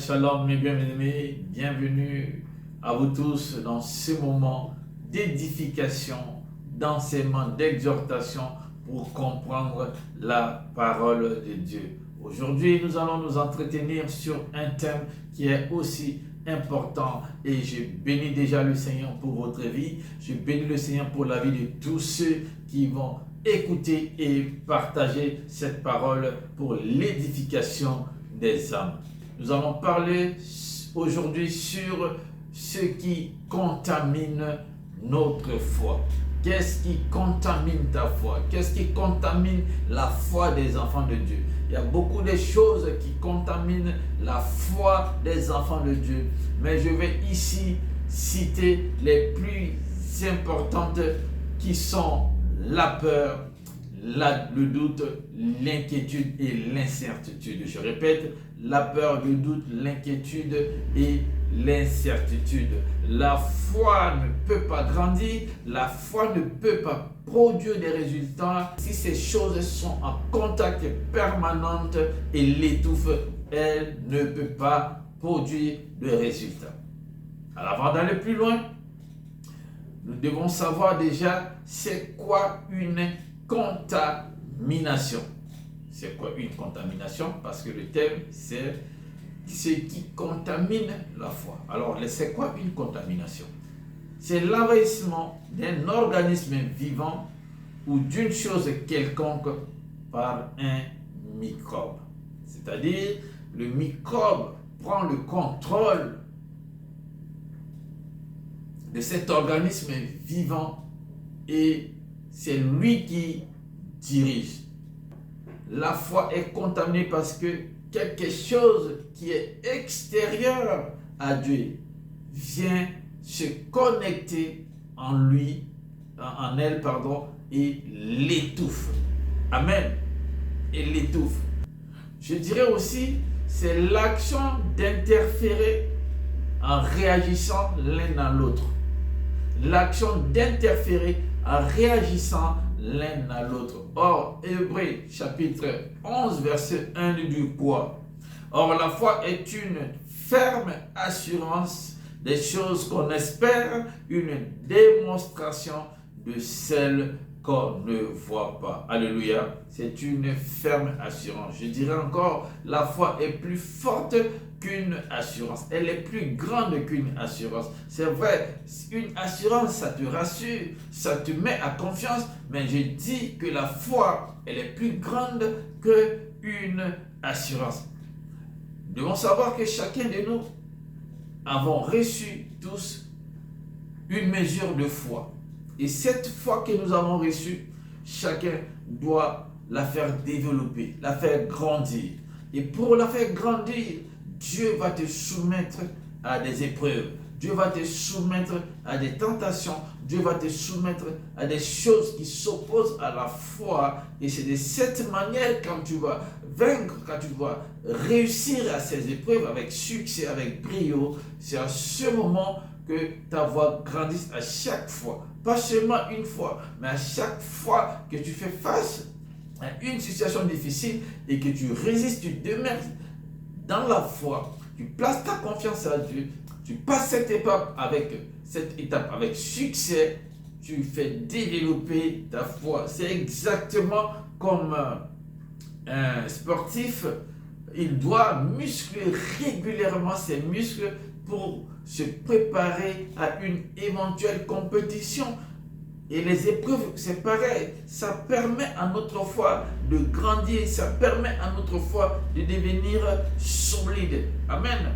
Shalom mes bien-aimés, bienvenue à vous tous dans ce moment d'édification, d'enseignement, d'exhortation pour comprendre la parole de Dieu. Aujourd'hui, nous allons nous entretenir sur un thème qui est aussi important et je bénis déjà le Seigneur pour votre vie. Je bénis le Seigneur pour la vie de tous ceux qui vont écouter et partager cette parole pour l'édification des âmes. Nous allons parler aujourd'hui sur ce qui contamine notre foi. Qu'est-ce qui contamine ta foi? Qu'est-ce qui contamine la foi des enfants de Dieu? Il y a beaucoup de choses qui contaminent la foi des enfants de Dieu. Mais je vais ici citer les plus importantes qui sont la peur, le doute, l'inquiétude et l'incertitude. Je répète, la peur, le doute, l'inquiétude et l'incertitude. La foi ne peut pas grandir, la foi ne peut pas produire des résultats si ces choses sont en contact permanent et l'étouffe, elle ne peut pas produire de résultats. Alors avant d'aller plus loin, nous devons savoir déjà c'est quoi une contamination. C'est quoi une contamination? Parce que le thème, c'est ce qui contamine la foi. Alors, c'est quoi une contamination? C'est l'envahissement d'un organisme vivant ou d'une chose quelconque par un microbe. C'est-à-dire, le microbe prend le contrôle de cet organisme vivant et c'est lui qui dirige. La foi est contaminée parce que quelque chose qui est extérieur à Dieu vient se connecter en lui, en elle, et l'étouffe. Amen. Et l'étouffe. Je dirais aussi, c'est l'action d'interférer en réagissant l'un dans l'autre. L'action d'interférer en réagissant l'un à l'autre. Or, Hébreux chapitre 11 verset 1 dit quoi? Or, la foi est une ferme assurance des choses qu'on espère, une démonstration de celles qu'on ne voit pas. Alléluia. C'est une ferme assurance. Je dirais encore, la foi est plus forte qu'une assurance. Elle est plus grande qu'une assurance. C'est vrai, une assurance, ça te rassure, ça te met à confiance, mais je dis que la foi, elle est plus grande qu'une assurance. Nous devons savoir que chacun de nous avons reçu tous une mesure de foi. Et cette foi que nous avons reçue, chacun doit la faire développer, la faire grandir. Et pour la faire grandir, Dieu va te soumettre à des épreuves. Dieu va te soumettre à des tentations. Dieu va te soumettre à des choses qui s'opposent à la foi. Et c'est de cette manière, quand tu vas vaincre, quand tu vas réussir à ces épreuves avec succès, avec brio, c'est à ce moment que ta voix grandisse à chaque fois. Pas seulement une fois, mais à chaque fois que tu fais face à une situation difficile et que tu résistes, tu demeures dans la foi, tu places ta confiance à Dieu, tu passes cette étape avec succès, tu fais développer ta foi. C'est exactement comme un sportif, il doit muscler régulièrement ses muscles pour se préparer à une éventuelle compétition. Et les épreuves, c'est pareil, ça permet à notre foi de grandir, ça permet à notre foi de devenir solide. Amen.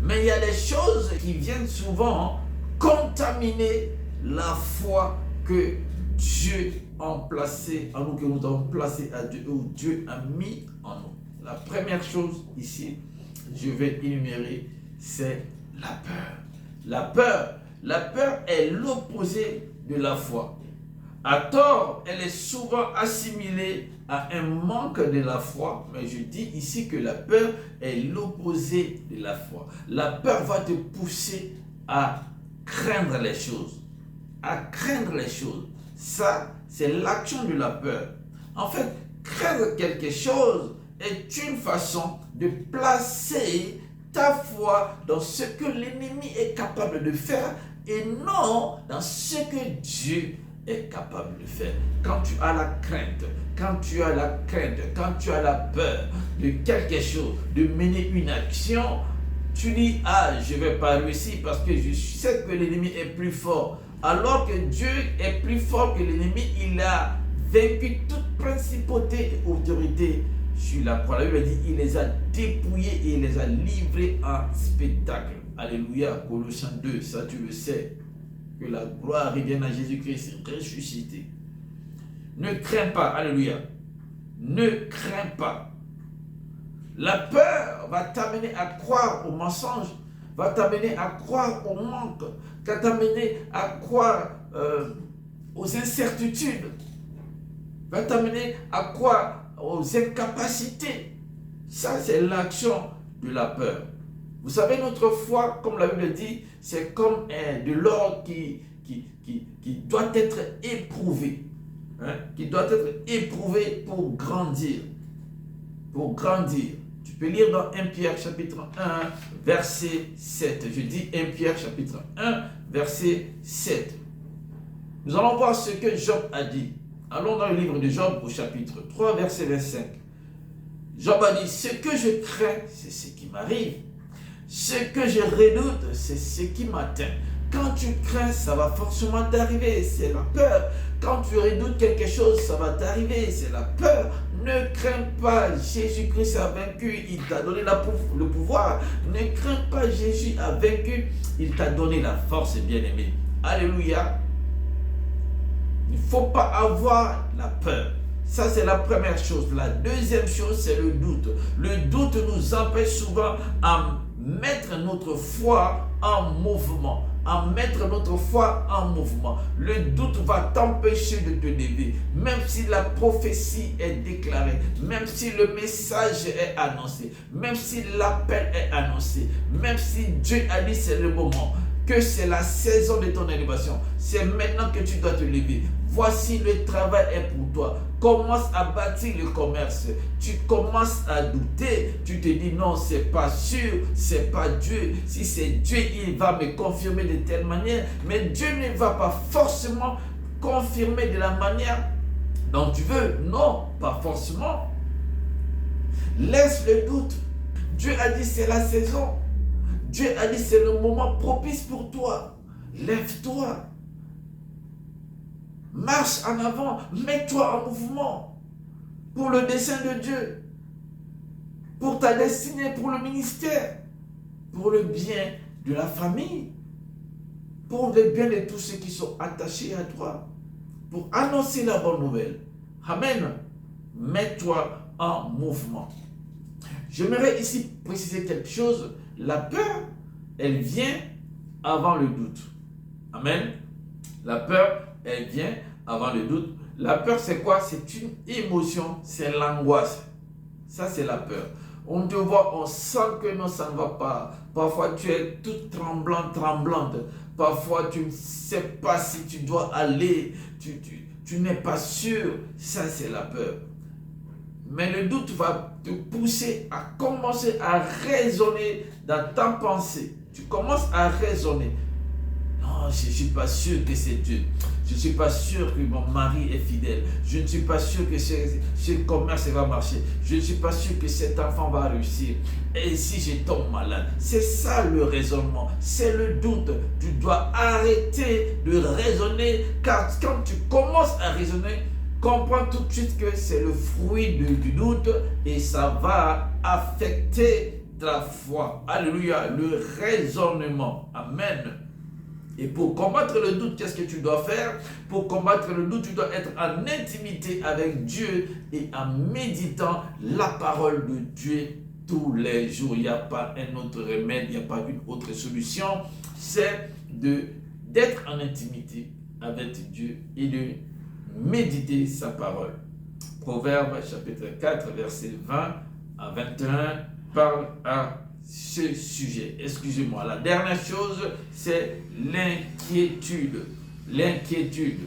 Mais il y a des choses qui viennent souvent contaminer la foi que Dieu a placée en nous, que nous avons placée à Dieu, ou Dieu a mis en nous. La première chose ici, je vais énumérer, c'est la peur. La peur est l'opposé de la foi. À tort, elle est souvent assimilée à un manque de la foi, mais je dis ici que la peur est l'opposé de la foi. La peur va te pousser à craindre les choses. À craindre les choses. Ça, c'est l'action de la peur. En fait, craindre quelque chose, est une façon de placer ta foi dans ce que l'ennemi est capable de faire et non dans ce que Dieu est capable de faire. Quand tu as la crainte, quand tu as la peur de quelque chose, de mener une action, tu dis, ah, je ne vais pas réussir parce que je sais que l'ennemi est plus fort. Alors que Dieu est plus fort que l'ennemi, il a vaincu toute principauté et autorité sur la croix. La Bible dit, il les a dépouillés et il les a livrés en spectacle. Alléluia, Colossiens 2, ça tu le sais. Que la gloire revienne à Jésus-Christ ressuscité. Ne crains pas, alléluia. Ne crains pas. La peur va t'amener à croire au mensonge, va t'amener à croire au manque, va t'amener à croire aux incertitudes, va t'amener à croire aux incapacités. Ça, c'est l'action de la peur. Vous savez, notre foi, comme la Bible dit, c'est comme de l'or qui doit être éprouvé. Hein, qui doit être éprouvé pour grandir. Pour grandir. Tu peux lire dans 1 Pierre chapitre 1, verset 7. Je dis 1 Pierre chapitre 1, verset 7. Nous allons voir ce que Job a dit. Allons dans le livre de Job au chapitre 3, verset 25. Job a dit, ce que je crains, c'est ce qui m'arrive. Ce que je redoute, c'est ce qui m'atteint. Quand tu crains, ça va forcément t'arriver, c'est la peur. Quand tu redoutes quelque chose, ça va t'arriver, c'est la peur. Ne crains pas, Jésus-Christ a vaincu, il t'a donné le pouvoir. Ne crains pas, Jésus a vaincu, il t'a donné la force, bien-aimé. Alléluia. Il ne faut pas avoir la peur. Ça, c'est la première chose. La deuxième chose, c'est le doute. Le doute nous empêche souvent à mettre notre foi en mouvement. À mettre notre foi en mouvement. Le doute va t'empêcher de te lever. Même si la prophétie est déclarée, même si le message est annoncé, même si l'appel est annoncé, même si Dieu a dit c'est le moment, que c'est la saison de ton élévation, c'est maintenant que tu dois te lever. Voici le travail est pour toi. Commence à bâtir le commerce. Tu commences à douter. Tu te dis non, c'est pas sûr, c'est pas Dieu. Si c'est Dieu, il va me confirmer de telle manière. Mais Dieu ne va pas forcément confirmer de la manière dont tu veux. Non, pas forcément. Laisse le doute. Dieu a dit c'est la saison. Dieu a dit c'est le moment propice pour toi. Lève-toi. Marche en avant, mets-toi en mouvement pour le dessein de Dieu, pour ta destinée, pour le ministère, pour le bien de la famille, pour le bien de tous ceux qui sont attachés à toi, pour annoncer la bonne nouvelle. Amen. Mets-toi en mouvement. J'aimerais ici préciser quelque chose. La peur, elle vient avant le doute. Amen. La peur, elle vient avant le doute. La peur, c'est quoi? C'est une émotion, c'est l'angoisse. Ça, c'est la peur. On te voit, on sent que non, ça ne va pas. Parfois, tu es toute tremblante. Parfois, tu ne sais pas si tu dois aller. Tu n'es pas sûr. Ça, c'est la peur. Mais le doute va te pousser à commencer à raisonner dans ta pensée. Tu commences à raisonner. Non, je ne suis pas sûr que c'est Dieu. Je ne suis pas sûr que mon mari est fidèle. Je ne suis pas sûr que ce commerce va marcher. Je ne suis pas sûr que cet enfant va réussir. Et si je tombe malade? C'est ça le raisonnement. C'est le doute. Tu dois arrêter de raisonner. Car quand tu commences à raisonner, comprends tout de suite que c'est le fruit du doute. Et ça va affecter ta foi. Alléluia. Le raisonnement. Amen. Et pour combattre le doute, qu'est-ce que tu dois faire? Pour combattre le doute, tu dois être en intimité avec Dieu et en méditant la parole de Dieu tous les jours. Il n'y a pas un autre remède, il n'y a pas une autre solution. C'est d'être en intimité avec Dieu et de méditer sa parole. Proverbe chapitre 4, verset 20 à 21 parle à ce sujet. Excusez-moi. La dernière chose, c'est l'inquiétude. L'inquiétude.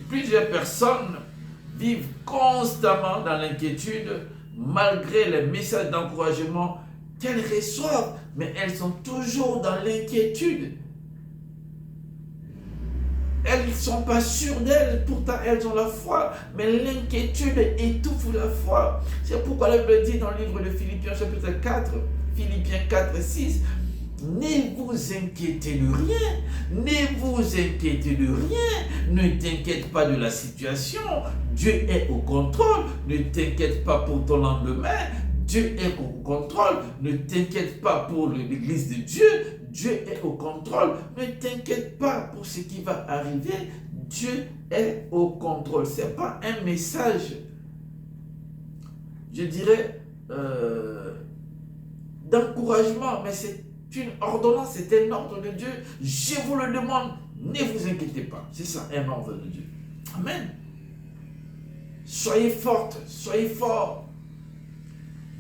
Plusieurs personnes vivent constamment dans l'inquiétude malgré les messages d'encouragement qu'elles reçoivent, mais elles sont toujours dans l'inquiétude. Elles ne sont pas sûres d'elles, pourtant elles ont la foi, mais l'inquiétude étouffe la foi. C'est pourquoi la Bible dit dans le livre de Philippiens chapitre 4, Philippiens 4, 6, ne vous inquiétez de rien, ne vous inquiétez de rien, ne t'inquiète pas de la situation, Dieu est au contrôle, ne t'inquiète pas pour ton lendemain, Dieu est au contrôle, ne t'inquiète pas pour l'église de Dieu, Dieu est au contrôle, ne t'inquiète pas pour ce qui va arriver, Dieu est au contrôle. Ce n'est pas un message, je dirais, d'encouragement, mais c'est une ordonnance, c'est un ordre de Dieu. Je vous le demande, ne vous inquiétez pas. C'est ça, un ordre de Dieu. Amen. Soyez fortes, soyez forts.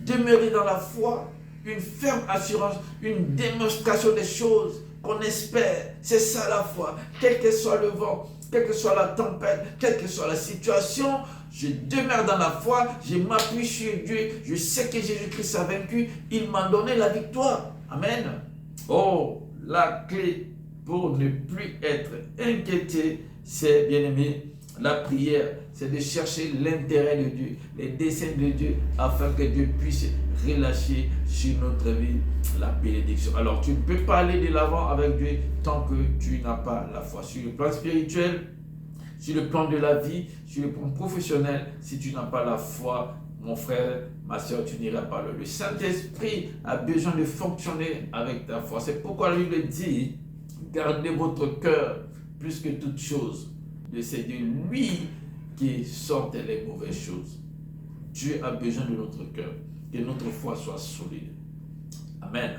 Demeurez dans la foi, une ferme assurance, une démonstration des choses qu'on espère. C'est ça la foi. Quel que soit le vent, quelle que soit la tempête, quelle que soit la situation, je demeure dans la foi, je m'appuie sur Dieu, je sais que Jésus-Christ a vaincu, il m'a donné la victoire. Amen. Oh, la clé pour ne plus être inquiété, c'est, bien aimé, la prière, c'est de chercher l'intérêt de Dieu, les desseins de Dieu, afin que Dieu puisse relâcher sur notre vie la bénédiction. Alors, tu ne peux pas aller de l'avant avec Dieu tant que tu n'as pas la foi. Sur le plan spirituel, sur le plan de la vie, sur le plan professionnel, si tu n'as pas la foi, mon frère, ma soeur, tu n'iras pas loin. Le Saint-Esprit a besoin de fonctionner avec ta foi. C'est pourquoi la Bible dit, gardez votre cœur plus que toute chose. C'est de lui qui sortent les mauvaises choses. Dieu a besoin de notre cœur, que notre foi soit solide. Amen.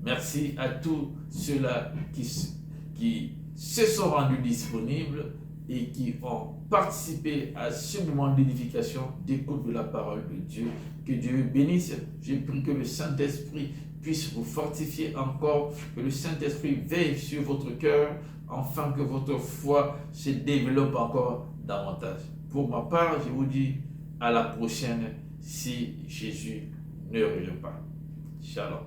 Merci à tous ceux-là qui se sont rendus disponibles et qui ont participé à ce moment d'édification, d'écoute de la parole de Dieu. Que Dieu bénisse. Je prie que le Saint-Esprit puisse vous fortifier encore, que le Saint-Esprit veille sur votre cœur, afin que votre foi se développe encore davantage. Pour ma part, je vous dis à la prochaine si Jésus ne revient pas. Shalom.